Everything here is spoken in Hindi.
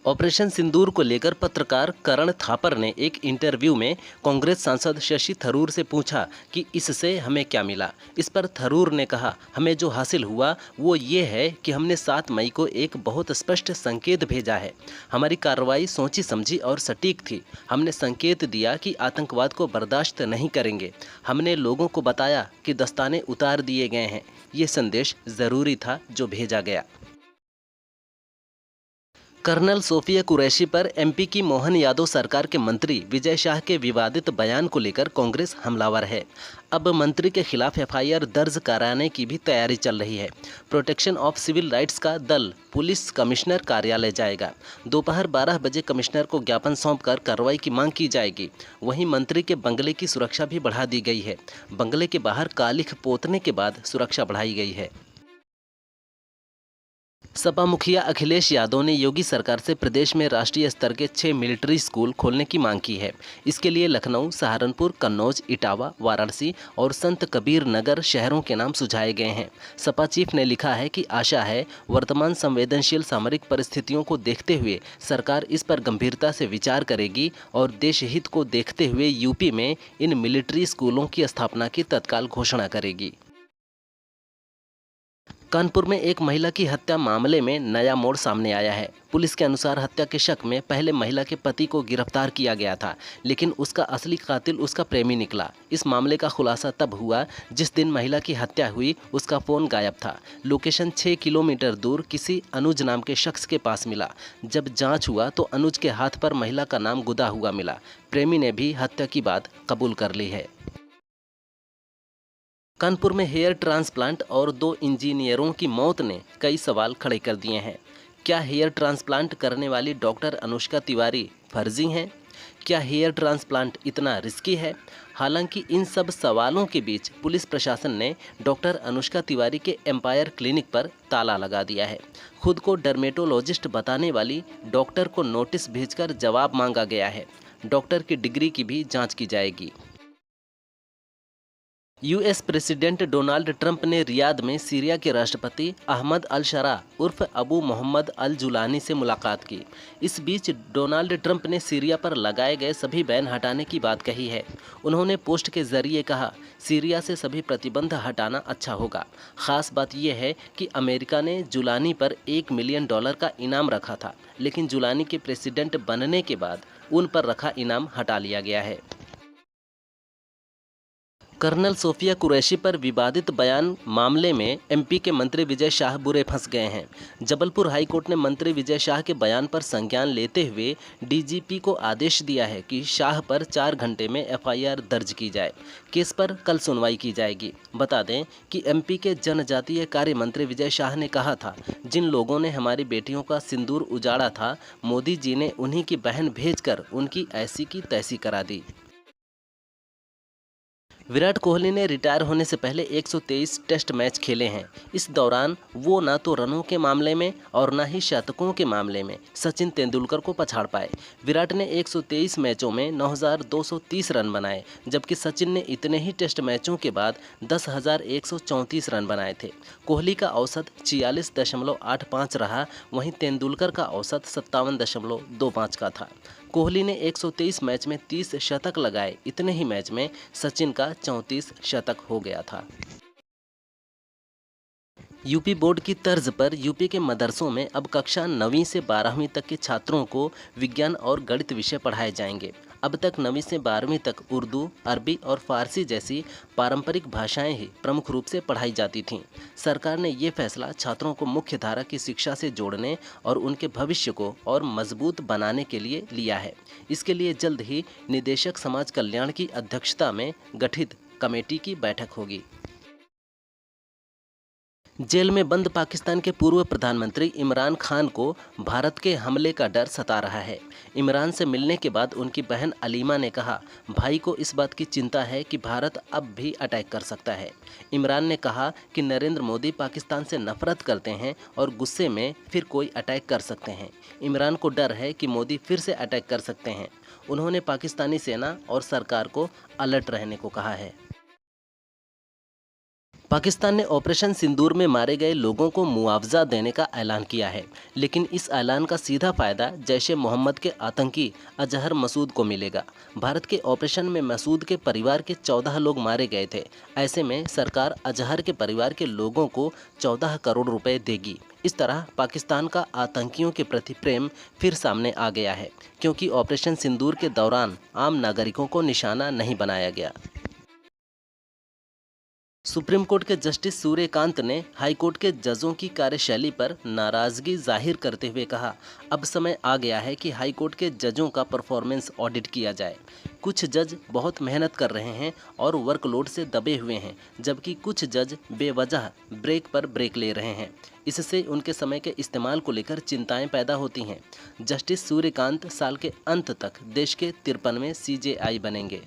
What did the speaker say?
ऑपरेशन सिंदूर को लेकर पत्रकार करण थापर ने एक इंटरव्यू में कांग्रेस सांसद शशि थरूर से पूछा कि इससे हमें क्या मिला। इस पर थरूर ने कहा, हमें जो हासिल हुआ वो ये है कि हमने 7 मई को एक बहुत स्पष्ट संकेत भेजा है। हमारी कार्रवाई सोची समझी और सटीक थी। हमने संकेत दिया कि आतंकवाद को बर्दाश्त नहीं करेंगे। हमने लोगों को बताया कि दस्ताने उतार दिए गए हैं। ये संदेश ज़रूरी था जो भेजा गया। कर्नल सोफिया कुरैशी पर एमपी की मोहन यादव सरकार के मंत्री विजय शाह के विवादित बयान को लेकर कांग्रेस हमलावर है। अब मंत्री के खिलाफ एफआईआर दर्ज कराने की भी तैयारी चल रही है। प्रोटेक्शन ऑफ सिविल राइट्स का दल पुलिस कमिश्नर कार्यालय जाएगा। दोपहर 12 बजे कमिश्नर को ज्ञापन सौंपकर कार्रवाई की मांग की जाएगी। वहीं मंत्री के बंगले की सुरक्षा भी बढ़ा दी गई है। बंगले के बाहर कालिख पोतने के बाद सुरक्षा बढ़ाई गई है। सपा मुखिया अखिलेश यादव ने योगी सरकार से प्रदेश में राष्ट्रीय स्तर के 6 मिलिट्री स्कूल खोलने की मांग की है। इसके लिए लखनऊ, सहारनपुर, कन्नौज, इटावा, वाराणसी और संत कबीर नगर शहरों के नाम सुझाए गए हैं। सपा चीफ ने लिखा है कि आशा है वर्तमान संवेदनशील सामरिक परिस्थितियों को देखते हुए सरकार इस पर गंभीरता से विचार करेगी और देश हित को देखते हुए यूपी में इन मिलिट्री स्कूलों की स्थापना की तत्काल घोषणा करेगी। कानपुर में एक महिला की हत्या मामले में नया मोड़ सामने आया है। पुलिस के अनुसार हत्या के शक में पहले महिला के पति को गिरफ्तार किया गया था, लेकिन उसका असली कातिल उसका प्रेमी निकला। इस मामले का खुलासा तब हुआ जिस दिन महिला की हत्या हुई उसका फ़ोन गायब था। लोकेशन 6 किलोमीटर दूर किसी अनुज नाम के शख्स के पास मिला। जब जांच हुआ तो अनुज के हाथ पर महिला का नाम गुदा हुआ मिला। प्रेमी ने भी हत्या की बात कबूल कर ली है। कानपुर में हेयर ट्रांसप्लांट और 2 इंजीनियरों की मौत ने कई सवाल खड़े कर दिए हैं। क्या हेयर ट्रांसप्लांट करने वाली डॉक्टर अनुष्का तिवारी फर्जी हैं? क्या हेयर ट्रांसप्लांट इतना रिस्की है? हालांकि इन सब सवालों के बीच पुलिस प्रशासन ने डॉक्टर अनुष्का तिवारी के एम्पायर क्लिनिक पर ताला लगा दिया है। खुद को डर्मेटोलॉजिस्ट बताने वाली डॉक्टर को नोटिस भेजकर जवाब मांगा गया है। डॉक्टर की डिग्री की भी जाँच की जाएगी। यूएस प्रेसिडेंट डोनाल्ड ट्रंप ने रियाद में सीरिया के राष्ट्रपति अहमद अल शरा उर्फ अबू मोहम्मद अल जुलानी से मुलाकात की। इस बीच डोनाल्ड ट्रंप ने सीरिया पर लगाए गए सभी बैन हटाने की बात कही है। उन्होंने पोस्ट के जरिए कहा, सीरिया से सभी प्रतिबंध हटाना अच्छा होगा। खास बात यह है कि अमेरिका ने जुलानी पर $1 मिलियन का इनाम रखा था, लेकिन जुलानी के प्रेसिडेंट बनने के बाद उन पर रखा इनाम हटा लिया गया है। कर्नल सोफिया कुरैशी पर विवादित बयान मामले में एमपी के मंत्री विजय शाह बुरे फंस गए हैं। जबलपुर हाईकोर्ट ने मंत्री विजय शाह के बयान पर संज्ञान लेते हुए डीजीपी को आदेश दिया है कि शाह पर 4 घंटे में एफआईआर दर्ज की जाए। केस पर कल सुनवाई की जाएगी। बता दें कि एमपी के जनजातीय कार्य मंत्री विजय शाह ने कहा था, जिन लोगों ने हमारी बेटियों का सिंदूर उजाड़ा था, मोदी जी ने उन्हीं की बहन भेजकर उनकी ऐसी की तैसी करा दी। विराट कोहली ने रिटायर होने से पहले 123 टेस्ट मैच खेले हैं। इस दौरान वो ना तो रनों के मामले में और ना ही शतकों के मामले में सचिन तेंदुलकर को पछाड़ पाए। विराट ने 123 मैचों में 9,230 रन बनाए, जबकि सचिन ने इतने ही टेस्ट मैचों के बाद 10,134 रन बनाए थे। कोहली का औसत 46.85 रहा, वहीं तेंदुलकर का औसत 57.25 का था। कोहली ने 123 मैच में 30 शतक लगाए। इतने ही मैच में सचिन का 34 शतक हो गया था। यूपी बोर्ड की तर्ज पर यूपी के मदरसों में अब कक्षा 9वीं से 12वीं तक के छात्रों को विज्ञान और गणित विषय पढ़ाए जाएंगे। अब तक 9वीं से 12वीं तक उर्दू, अरबी और फारसी जैसी पारंपरिक भाषाएं ही प्रमुख रूप से पढ़ाई जाती थीं। सरकार ने ये फैसला छात्रों को मुख्य धारा की शिक्षा से जोड़ने और उनके भविष्य को और मजबूत बनाने के लिए लिया है। इसके लिए जल्द ही निदेशक समाज कल्याण की अध्यक्षता में गठित कमेटी की बैठक होगी। जेल में बंद पाकिस्तान के पूर्व प्रधानमंत्री इमरान खान को भारत के हमले का डर सता रहा है। इमरान से मिलने के बाद उनकी बहन अलीमा ने कहा, भाई को इस बात की चिंता है कि भारत अब भी अटैक कर सकता है। इमरान ने कहा कि नरेंद्र मोदी पाकिस्तान से नफरत करते हैं और गुस्से में फिर कोई अटैक कर सकते हैं। इमरान को डर है कि मोदी फिर से अटैक कर सकते हैं। उन्होंने पाकिस्तानी सेना और सरकार को अलर्ट रहने को कहा है। पाकिस्तान ने ऑपरेशन सिंदूर में मारे गए लोगों को मुआवजा देने का ऐलान किया है, लेकिन इस ऐलान का सीधा फायदा जैश ए मोहम्मद के आतंकी अजहर मसूद को मिलेगा। भारत के ऑपरेशन में मसूद के परिवार के 14 लोग मारे गए थे। ऐसे में सरकार अजहर के परिवार के लोगों को 14 करोड़ रुपए देगी। इस तरह पाकिस्तान का आतंकियों के प्रति प्रेम फिर सामने आ गया है, क्योंकि ऑपरेशन सिंदूर के दौरान आम नागरिकों को निशाना नहीं बनाया गया। सुप्रीम कोर्ट के जस्टिस सूर्यकांत ने हाई कोर्ट के जजों की कार्यशैली पर नाराजगी जाहिर करते हुए कहा, अब समय आ गया है कि हाई कोर्ट के जजों का परफॉर्मेंस ऑडिट किया जाए। कुछ जज बहुत मेहनत कर रहे हैं और वर्कलोड से दबे हुए हैं, जबकि कुछ जज बेवजह ब्रेक पर ब्रेक ले रहे हैं। इससे उनके समय के इस्तेमाल को लेकर चिंताएं पैदा होती हैं। जस्टिस सूर्यकांत साल के अंत तक देश के 53वें CJI बनेंगे।